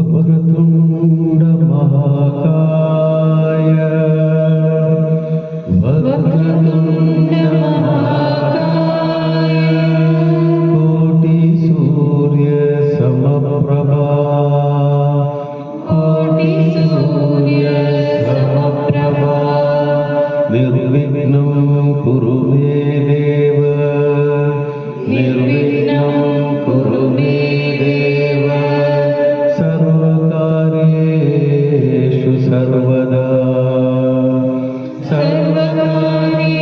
वक्रतुण्ड महाकाय वक्रतुण्ड महाकाय कोटि सूर्य समप्रभा कोटि सूर्य समप्रभा निर्विघ्नं कुरु मे देव निर्विघ्नं कुरु मे देव सर्वकार्येषु सर्वदा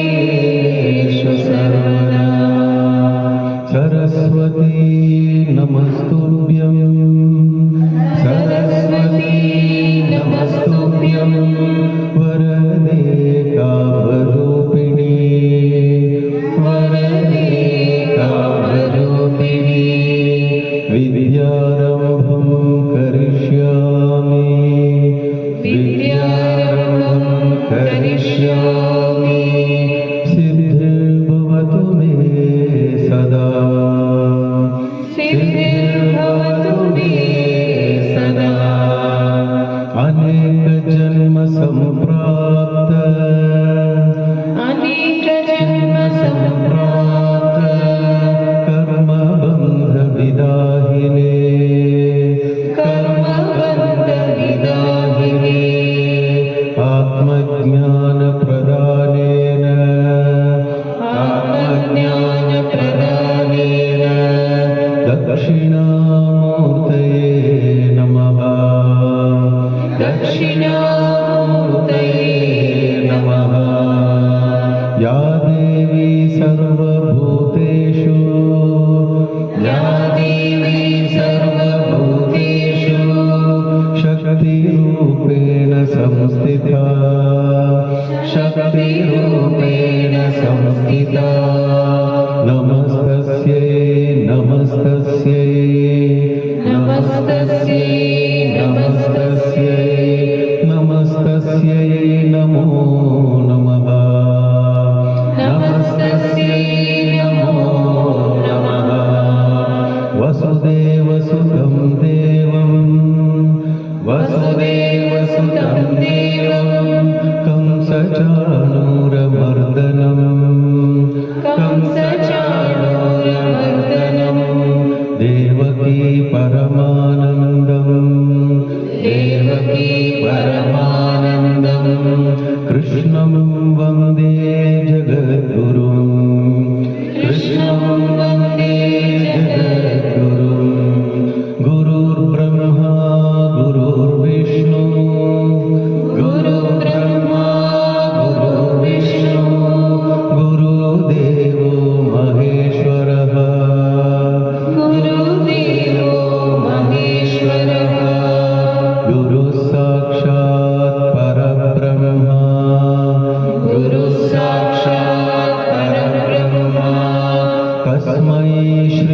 सर्वकार्येषु सर्वदा सरस्वती नमस्तुभ्यं सरस्वती नमस्तुभ्यं वरदे कामरूपिणी वरदे कामरूपिणी विद्यारम्भं करिष्यामि विद्यारम्भं करिष्यामि सिद्धिर्भवतु मे सदा सिद्धिर्भवतु मे सदा अनेक जन्म संप्राप्त कर्मबन्ध विदाहिने आत्मज्ञान प्रदानेन दक्षिणामूर्तये नमः दक्षिणामूर्तये नमः या देवी सर्वभूतेषु शक्तिरूपेण संस्थिता नमस्तस्यै नमस्तस्यै नमस्तस्यै नमस्तस्यै नमस्तस्यै नमो नमः नमस्तस्यै नमो नमः वसुदेवसुतं देवं वसुदेवसुतं देवं कंसचाणूरमर्दनं देवकी परमानन्दं कृष्णं वन्दे जगद्गुरुं गुरुर्ब्रह्मा गुरुर्विष्णु गुरुदेवो महेश्वरः गुरुः साक्षात् परब्रह्मा तस्मै श्री